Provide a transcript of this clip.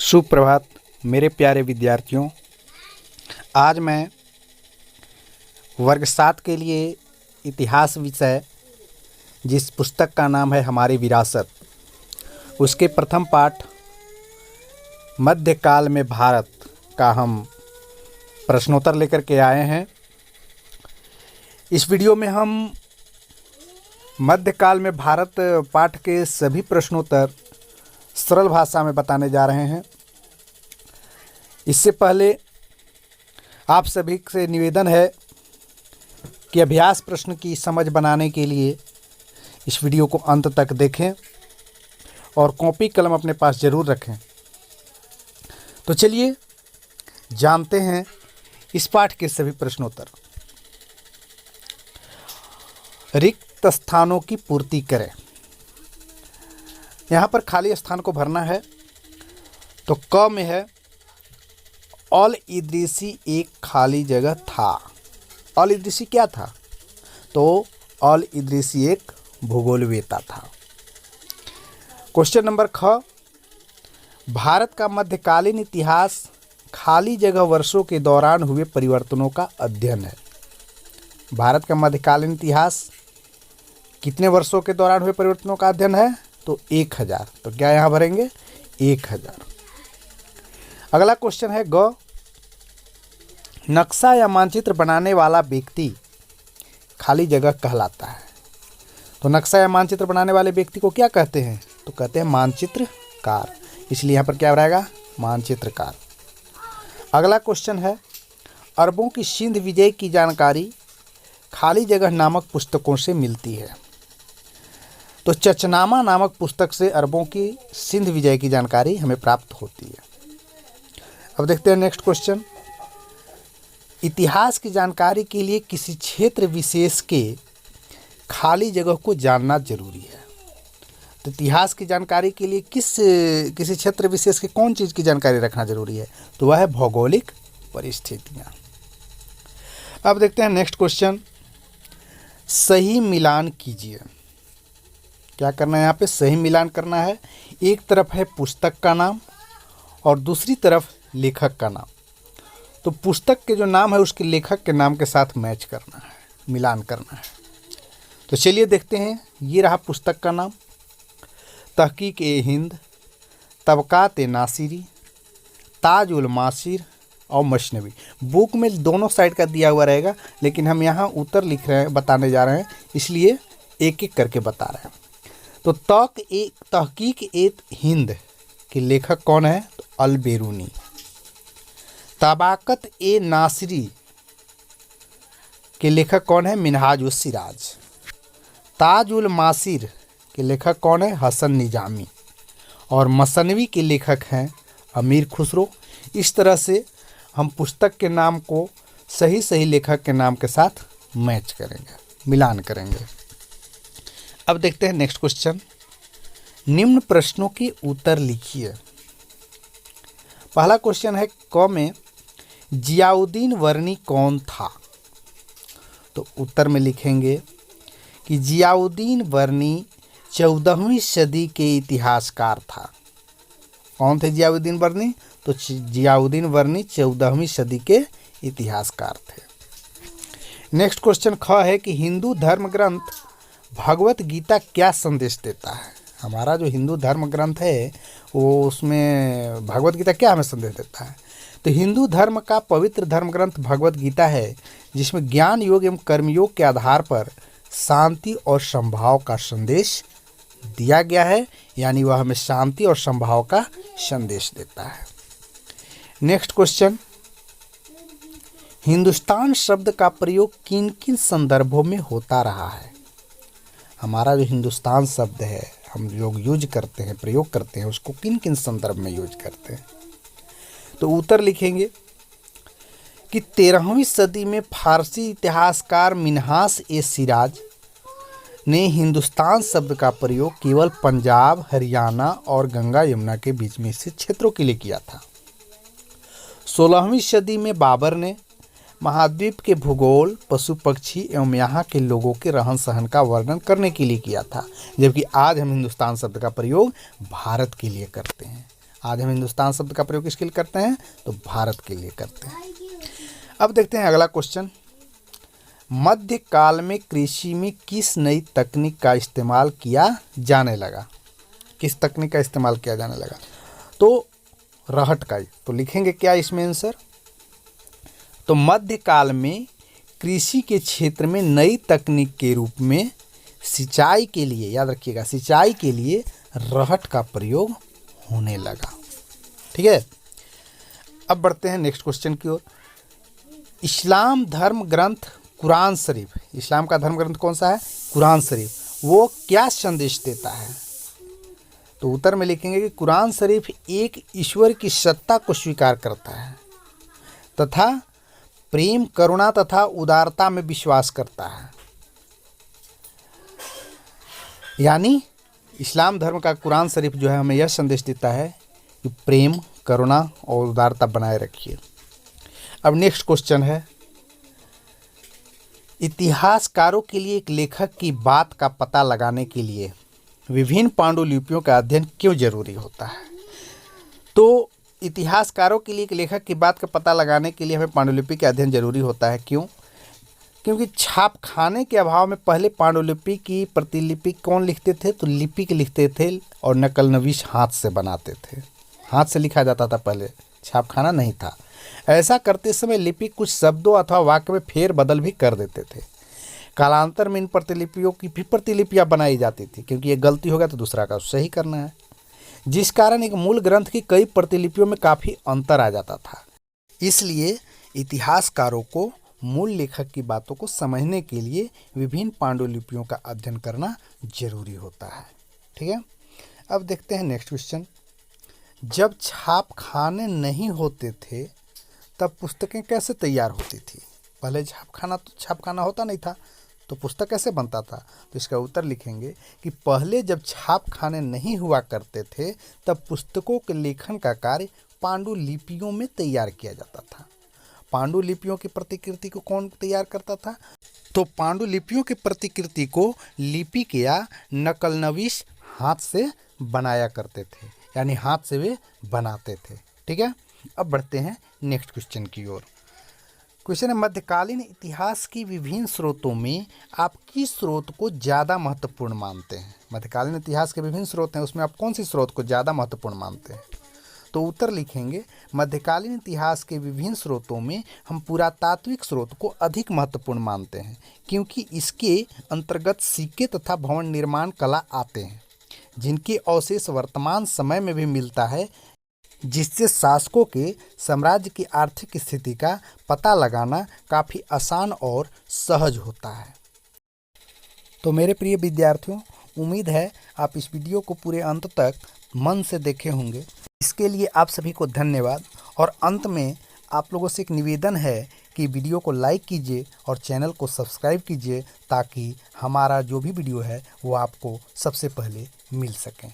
सुप्रभात मेरे प्यारे विद्यार्थियों। आज मैं वर्ग 7 के लिए इतिहास विषय, जिस पुस्तक का नाम है हमारी विरासत, उसके प्रथम पाठ मध्यकाल में भारत का हम प्रश्नोत्तर लेकर के आए हैं। इस वीडियो में हम मध्यकाल में भारत पाठ के सभी प्रश्नोत्तर सरल भाषा में बताने जा रहे हैं। इससे पहले आप सभी से निवेदन है कि अभ्यास प्रश्न की समझ बनाने के लिए इस वीडियो को अंत तक देखें और कॉपी कलम अपने पास ज़रूर रखें। तो चलिए जानते हैं इस पाठ के सभी प्रश्नोत्तर। रिक्त स्थानों की पूर्ति करें। यहाँ पर खाली स्थान को भरना है। तो क में है अल इद्रीसी एक खाली जगह था। अल इद्रीसी क्या था? तो अल इद्रीसी एक भूगोलवेत्ता था। क्वेश्चन नंबर ख, भारत का मध्यकालीन इतिहास खाली जगह वर्षों के दौरान हुए परिवर्तनों का अध्ययन है। भारत का मध्यकालीन इतिहास कितने वर्षों के दौरान हुए परिवर्तनों का अध्ययन है? तो 1000। तो क्या यहाँ भरेंगे? 1000। अगला क्वेश्चन है ग, नक्शा या मानचित्र बनाने वाला व्यक्ति खाली जगह कहलाता है। तो नक्शा या मानचित्र बनाने वाले व्यक्ति को क्या कहते हैं? तो कहते हैं मानचित्रकार। इसलिए यहाँ पर क्या रहेगा? मानचित्रकार। अगला क्वेश्चन है, अरबों की सिंध विजय की जानकारी खाली जगह नामक पुस्तकों से मिलती है। तो चचनामा नामक पुस्तक से अरबों की सिंध विजय की जानकारी हमें प्राप्त होती है। अब देखते हैं नेक्स्ट क्वेश्चन, इतिहास की जानकारी के लिए किसी क्षेत्र विशेष के खाली जगह को जानना जरूरी है। तो इतिहास की जानकारी के लिए किसी क्षेत्र विशेष के कौन चीज़ की जानकारी रखना जरूरी है? तो वह है भौगोलिक परिस्थितियाँ। अब देखते हैं नेक्स्ट क्वेश्चन, सही मिलान कीजिए। क्या करना है यहाँ पे? सही मिलान करना है। एक तरफ है पुस्तक का नाम और दूसरी तरफ लेखक का नाम। तो पुस्तक के जो नाम है उसके लेखक के नाम के साथ मैच करना है, मिलान करना है। तो चलिए देखते हैं। ये रहा पुस्तक का नाम, तहकीक ए हिंद, तबकात ए नासिरी, ताज उल मासिर और मशनवी। बुक में दोनों साइड का दिया हुआ रहेगा, लेकिन हम यहाँ उत्तर लिख रहे हैं, बताने जा रहे हैं, इसलिए एक एक करके बता रहे हैं। तो तहकीक ए हिंद के लेखक कौन है? तो अल बेरूनी। तबाकत ए नासिरी के लेखक कौन है? मिनहाज उस सिराज। ताज उल मासिर के लेखक कौन है? हसन निजामी। और मसनवी के लेखक हैं अमीर खुसरो। इस तरह से हम पुस्तक के नाम को सही सही लेखक के नाम के साथ मैच करेंगे, मिलान करेंगे। अब देखते हैं नेक्स्ट क्वेश्चन, निम्न प्रश्नों के उत्तर लिखिए। पहला क्वेश्चन है क में, जियाउद्दीन वर्णी कौन था? तो उत्तर में लिखेंगे कि जियाउद्दीन वर्णी 14वीं सदी के इतिहासकार था। कौन थे जियाउद्दीन वर्णी? तो जियाउद्दीन वर्णी 14वीं सदी के इतिहासकार थे। नेक्स्ट क्वेश्चन ख है कि हिंदू धर्म ग्रंथ भगवत गीता क्या संदेश देता है? हमारा जो हिंदू धर्म ग्रंथ है वो, उसमें भगवत गीता क्या हमें संदेश देता है? तो हिंदू धर्म का पवित्र धर्म ग्रंथ भगवत गीता है, जिसमें ज्ञान योग एवं कर्मयोग के आधार पर शांति और समभाव का संदेश दिया गया है। यानी वह हमें शांति और समभाव का संदेश देता है। नेक्स्ट क्वेश्चन, हिंदुस्तान शब्द का प्रयोग किन किन संदर्भों में होता रहा है? हमारा जो हिंदुस्तान शब्द है हम लोग यूज करते हैं, प्रयोग करते हैं, उसको किन किन संदर्भ में यूज करते हैं? तो उत्तर लिखेंगे कि 13वीं सदी में फारसी इतिहासकार मिन्हास ए सिराज ने हिंदुस्तान शब्द का प्रयोग केवल पंजाब, हरियाणा और गंगा यमुना के बीच में स्थित क्षेत्रों के लिए किया था। 16वीं सदी में बाबर ने महाद्वीप के भूगोल, पशु पक्षी एवं यहाँ के लोगों के रहन सहन का वर्णन करने के लिए किया था, जबकि आज हम हिंदुस्तान शब्द का प्रयोग भारत के लिए करते हैं। आज हम हिंदुस्तान शब्द का प्रयोग किसके लिए करते हैं? तो भारत के लिए करते हैं। अब देखते हैं अगला क्वेश्चन। मध्यकाल में कृषि में किस नई तकनीक का इस्तेमाल किया जाने लगा? किस तकनीक का इस्तेमाल किया जाने लगा? तो रहट का। तो लिखेंगे क्या इसमें आंसर? तो मध्यकाल में कृषि के क्षेत्र में नई तकनीक के रूप में सिंचाई के लिए, याद रखिएगा, सिंचाई के लिए रहट का प्रयोग होने लगा। ठीक है, अब बढ़ते हैं नेक्स्ट क्वेश्चन की ओर। इस्लाम धर्म ग्रंथ कुरान शरीफ, इस्लाम का धर्म ग्रंथ कौन सा है? कुरान शरीफ। वो क्या संदेश देता है? तो उत्तर में लिखेंगे कि कुरान शरीफ एक ईश्वर की सत्ता को स्वीकार करता है तथा प्रेम, करुणा तथा उदारता में विश्वास करता है। यानी इस्लाम धर्म का कुरान शरीफ जो है हमें यह संदेश देता है कि प्रेम, करुणा और उदारता बनाए रखिए। अब नेक्स्ट क्वेश्चन है, इतिहासकारों के लिए एक लेखक की बात का पता लगाने के लिए विभिन्न पांडुलिपियों का अध्ययन क्यों जरूरी होता है? तो इतिहासकारों के लिए एक लेखक की बात का पता लगाने के लिए हमें पांडुलिपि का अध्ययन जरूरी होता है। क्यों? क्योंकि छापखाने के अभाव में पहले पांडुलिपि की प्रतिलिपि कौन लिखते थे? तो लिपिक लिखते थे और नकल नवीश हाथ से बनाते थे। हाथ से लिखा जाता था पहले, छापखाना नहीं था। ऐसा करते समय लिपिक कुछ शब्दों अथवा वाक्य में फेर बदल भी कर देते थे। कालांतर में इन प्रतिलिपियों की भी प्रतिलिपियाँ बनाई जाती थी, क्योंकि ये गलती हो गया तो दूसरा का सही करना है, जिस कारण एक मूल ग्रंथ की कई प्रतिलिपियों में काफ़ी अंतर आ जाता था। इसलिए इतिहासकारों को मूल लेखक की बातों को समझने के लिए विभिन्न पांडुलिपियों का अध्ययन करना जरूरी होता है। ठीक है, अब देखते हैं नेक्स्ट क्वेश्चन। जब छापखाने नहीं होते थे तब पुस्तकें कैसे तैयार होती थी? पहले छापखाना होता नहीं था तो पुस्तक कैसे बनता था? तो इसका उत्तर लिखेंगे कि पहले जब छापखाने नहीं हुआ करते थे तब पुस्तकों के लेखन का कार्य पांडुलिपियों में तैयार किया जाता था। पांडुलिपियों की प्रतिकृति को कौन तैयार करता था? तो पांडुलिपियों की प्रतिकृति को लिपिक या नकलनवीश हाथ से बनाया करते थे, यानी हाथ से वे बनाते थे। ठीक है, अब बढ़ते हैं नेक्स्ट क्वेश्चन की ओर। क्वेश्चन है, मध्यकालीन इतिहास की विभिन्न स्रोतों में आप किस स्रोत को ज़्यादा महत्वपूर्ण मानते हैं? मध्यकालीन इतिहास के विभिन्न स्रोत हैं, उसमें आप कौन सी स्रोत को ज़्यादा महत्वपूर्ण मानते हैं? तो उत्तर लिखेंगे, मध्यकालीन इतिहास के विभिन्न स्रोतों में हम पुरातात्विक स्रोत को अधिक महत्वपूर्ण मानते हैं, क्योंकि इसके अंतर्गत सिक्के तथा भवन निर्माण कला आते हैं, जिनके अवशेष वर्तमान समय में भी मिलता है, जिससे शासकों के साम्राज्य की आर्थिक स्थिति का पता लगाना काफ़ी आसान और सहज होता है। तो मेरे प्रिय विद्यार्थियों, उम्मीद है आप इस वीडियो को पूरे अंत तक मन से देखे होंगे। इसके लिए आप सभी को धन्यवाद। और अंत में आप लोगों से एक निवेदन है कि वीडियो को लाइक कीजिए और चैनल को सब्सक्राइब कीजिए, ताकि हमारा जो भी वीडियो है वो आपको सबसे पहले मिल सकें।